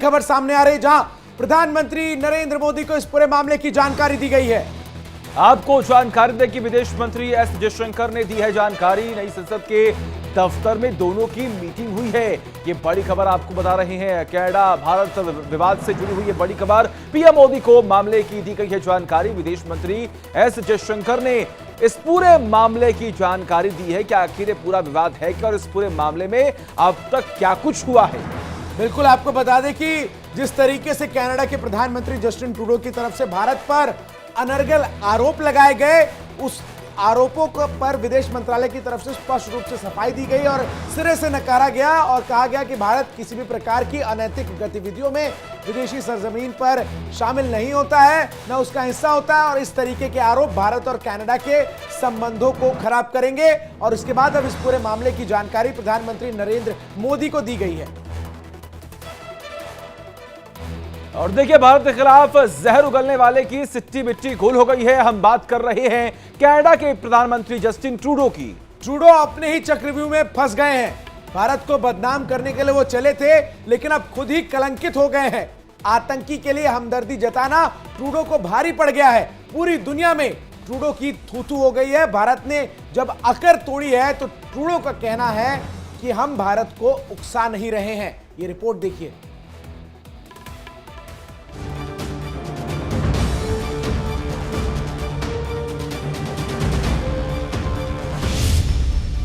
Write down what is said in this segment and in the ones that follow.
खबर सामने आ रही जहां प्रधानमंत्री नरेंद्र मोदी को इस पूरे मामले की जानकारी दी गई है। आपको जानकारी दें कि विदेश मंत्री एस जयशंकर ने दी है जानकारी। नई संसद के दफ्तर में दोनों की मीटिंग हुई है। ये बड़ी खबर आपको बता रहे हैं। कनाडा भारत विवाद से जुड़ी हुई है बड़ी खबर। पीएम मोदी को मामले की दी गई है जानकारी। विदेश मंत्री एस जयशंकर ने इस पूरे मामले की जानकारी दी है कि आखिर ये पूरा विवाद है क्या और इस पूरे मामले में अब तक क्या कुछ हुआ है। बिल्कुल आपको बता दें कि जिस तरीके से कनाडा के प्रधानमंत्री जस्टिन ट्रूडो की तरफ से भारत पर अनर्गल आरोप लगाए गए, उस आरोपों पर विदेश मंत्रालय की तरफ से स्पष्ट रूप से सफाई दी गई और सिरे से नकारा गया और कहा गया कि भारत किसी भी प्रकार की अनैतिक गतिविधियों में विदेशी सरजमीन पर शामिल नहीं होता है, न उसका हिस्सा होता है और इस तरीके के आरोप भारत और कनाडा के संबंधों को खराब करेंगे। और इसके बाद अब इस पूरे मामले की जानकारी प्रधानमंत्री नरेंद्र मोदी को दी गई है। और देखिए, भारत के खिलाफ जहर उगलने वाले की सिट्टी मिट्टी घोल हो गई है। हम बात कर रहे हैं कनाडा के प्रधानमंत्री जस्टिन ट्रूडो की। ट्रूडो अपने ही चक्रव्यूह में फंस गए हैं। भारत को बदनाम करने के लिए वो चले थे, लेकिन अब खुद ही कलंकित हो गए हैं। आतंकी के लिए हमदर्दी जताना ट्रूडो को भारी पड़ गया है। पूरी दुनिया में ट्रूडो की थू-थू हो गई है। भारत ने जब अकर तोड़ी है तो ट्रूडो का कहना है कि हम भारत को उकसा नहीं रहे हैं। ये रिपोर्ट देखिए।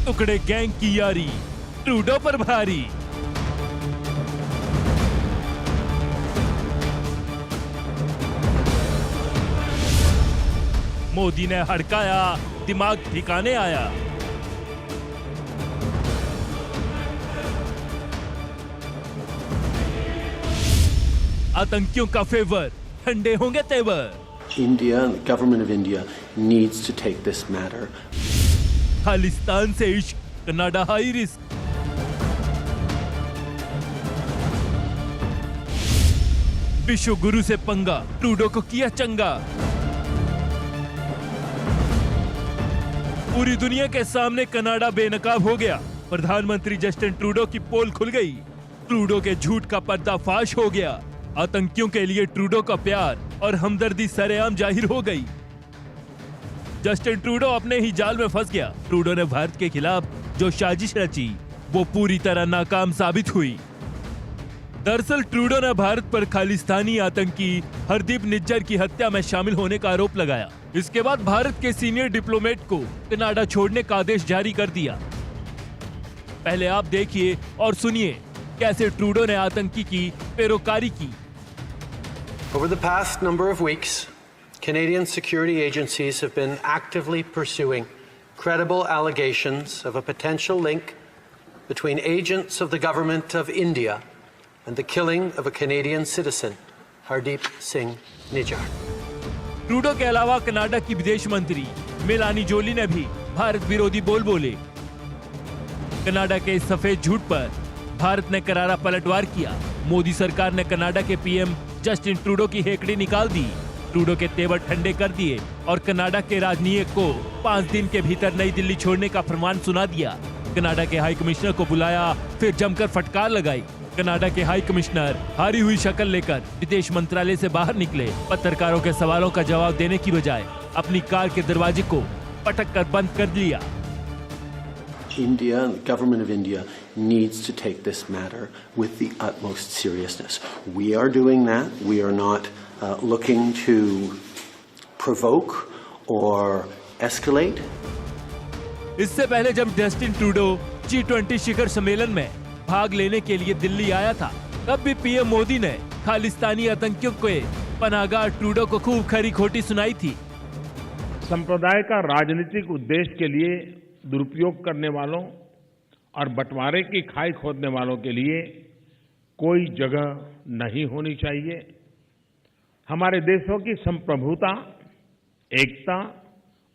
टुकड़े गैंग की यारी ट्रूडो पर भारी। मोदी ने हड़काया, दिमाग ठिकाने आया। आतंकियों का फेवर, ठंडे होंगे तेवर। India and the government of India needs to take this matter. Khalistan से इश्क, कनाडा हाई रिस्क। विश्व गुरु से पंगा, ट्रूडो को किया चंगा। पूरी दुनिया के सामने कनाडा बेनकाब हो गया। प्रधानमंत्री जस्टिन ट्रूडो की पोल खुल गई। ट्रूडो के झूठ का पर्दाफाश हो गया। आतंकियों के लिए ट्रूडो का प्यार और हमदर्दी सरेआम जाहिर हो गई। जस्टिन ट्रूडो अपने ही जाल में फंस गया। ट्रूडो ने भारत के खिलाफ जो साजिश रची वो पूरी तरह नाकाम साबित हुई। दरअसल ट्रूडो ने भारत पर खालिस्तानी आतंकी हरदीप निज्जर की हत्या में शामिल होने का आरोप लगाया। इसके बाद भारत के सीनियर डिप्लोमेट को कनाडा छोड़ने का आदेश जारी कर दिया। पहले आप देखिए और सुनिए कैसे ट्रूडो ने आतंकी की पैरोकारी की। Over the past number of weeks, Canadian security agencies have been actively pursuing credible allegations of a potential link between agents of the government of India and the killing of a Canadian citizen, Hardeep Singh Nijjar. Trudeau के अलावा Canada की विदेश मंत्री Melanie Joly ने भी भारत विरोधी बोल बोले। कनाडा के इस सफेद झूठ पर भारत ने करारा पलटवार किया। मोदी सरकार ने कनाडा के पीएम जस्टिन ट्रूडो की हेकड़ी निकाल दी। ट्रूडो के तेवर ठंडे कर दिए और कनाडा के राजनयिक को 5 दिन के भीतर नई दिल्ली छोड़ने का फरमान सुना दिया। कनाडा के हाई कमिश्नर को बुलाया, फिर जमकर फटकार लगाई। कनाडा के हाई कमिश्नर हारी हुई शक्ल लेकर विदेश मंत्रालय से बाहर निकले। पत्रकारों के सवालों का जवाब देने की बजाय अपनी कार के दरवाजे को पटक कर बंद कर लिया। India and the government of India needs to take this matter with the utmost seriousness. We are doing that. We are not looking to provoke or escalate. इससे पहले जब जस्टिन ट्रूडो G20 शिखर सम्मेलन में भाग लेने के लिए दिल्ली आया था, तब भी पीएम मोदी ने खालिस्तानी आतंकियों के पनाहगाह ट्रूडो को खूब खरी खोटी सुनाई थी। संप्रदाय का राजनीतिक उद्देश्य के लिए दुरुपयोग करने वालों और बंटवारे की खाई खोदने वालों के लिए कोई जगह नहीं होनी चाहिए। हमारे देशों की संप्रभुता, एकता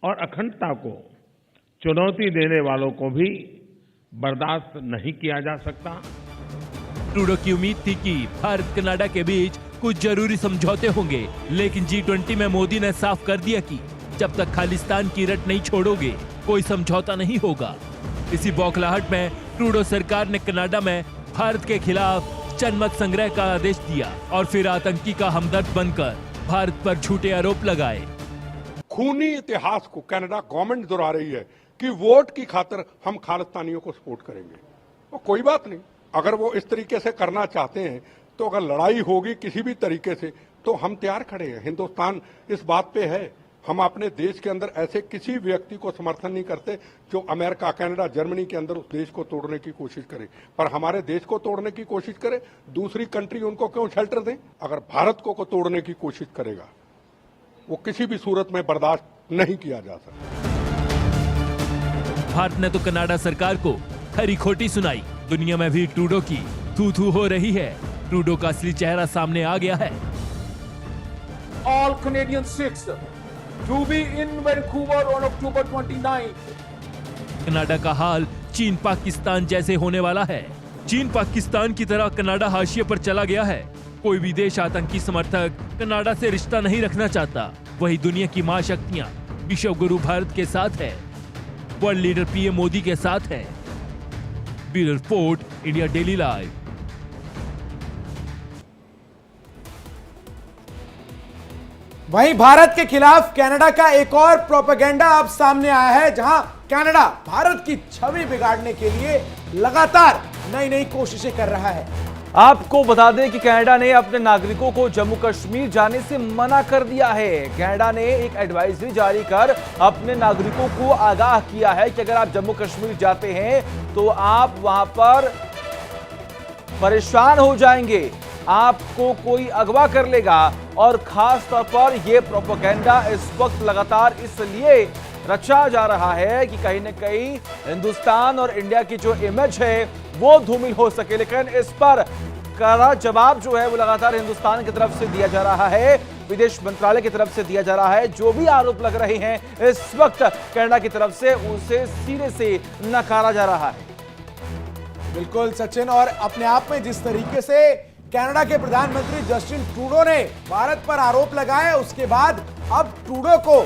और अखंडता को चुनौती देने वालों को भी बर्दाश्त नहीं किया जा सकता। ट्रूडो की उम्मीद थी कि भारत कनाडा के बीच कुछ जरूरी समझौते होंगे, लेकिन G20 में मोदी ने साफ कर दिया कि जब तक खालिस्तान की रट नहीं छोड़ोगे कोई समझौता नहीं होगा। इसी बौखलाहट में ट्रूडो सरकार ने कनाडा में भारत के खिलाफ जनमत संग्रह का आदेश दिया और फिर आतंकी का हमदर्द बनकर भारत पर झूठे आरोप लगाए। खूनी इतिहास को कनाडा गवर्नमेंट दोहरा रही है कि वोट की खातिर हम खालिस्तानियों को सपोर्ट करेंगे। वो कोई बात नहीं, अगर वो इस तरीके से करना चाहते हैं तो अगर लड़ाई होगी किसी भी तरीके से तो हम तैयार खड़े हैं। हिंदुस्तान इस बात पे है। हम अपने देश के अंदर ऐसे किसी व्यक्ति को समर्थन नहीं करते जो अमेरिका, कनाडा, जर्मनी के अंदर उस देश को तोड़ने की कोशिश करे। पर हमारे देश को तोड़ने की कोशिश करे, दूसरी कंट्री उनको क्यों शेल्टर दें? अगर भारत को तोड़ने की कोशिश करेगा वो किसी भी सूरत में बर्दाश्त नहीं किया जा सकता। भारत ने तो कनाडा सरकार को खरी खोटी सुनाई। दुनिया में भी ट्रूडो की थू थू हो रही है। ट्रूडो का असली चेहरा सामने आ गया है। All Canadian Sikhs to be in Vancouver on October 29. Canada का हाल चीन पाकिस्तान जैसे होने वाला है। चीन पाकिस्तान की तरह कनाडा हाशिए पर चला गया है। कोई भी देश आतंकी समर्थक कनाडा से रिश्ता नहीं रखना चाहता। वही दुनिया की महाशक्तियां विश्व गुरु भारत के साथ है, वर्ल्ड लीडर पीएम मोदी के साथ है। Bureau report, India daily live. वहीं भारत के खिलाफ कनाडा का एक और प्रोपेगेंडा अब सामने आया है, जहां कनाडा भारत की छवि बिगाड़ने के लिए लगातार नई नई कोशिशें कर रहा है। आपको बता दें कि कनाडा ने अपने नागरिकों को जम्मू कश्मीर जाने से मना कर दिया है। कनाडा ने एक एडवाइजरी जारी कर अपने नागरिकों को आगाह किया है कि अगर आप जम्मू कश्मीर जाते हैं तो आप वहां पर परेशान हो जाएंगे, आपको कोई अगवा कर लेगा। और खास तौर पर यह प्रोपेगेंडा इस वक्त लगातार इसलिए रचा जा रहा है कि कहीं न कहीं हिंदुस्तान और इंडिया की जो इमेज है वो धूमिल हो सके। लेकिन इस पर कड़ा जवाब जो है वो लगातार हिंदुस्तान की तरफ से दिया जा रहा है, विदेश मंत्रालय की तरफ से दिया जा रहा है। जो भी आरोप लग रहे हैं इस वक्त कनाडा की तरफ से, उसे सिरे से नकारा जा रहा है। बिल्कुल सचिन, और अपने आप में जिस तरीके से कनाडा के प्रधानमंत्री जस्टिन ट्रूडो ने भारत पर आरोप लगाए, उसके बाद अब ट्रूडो को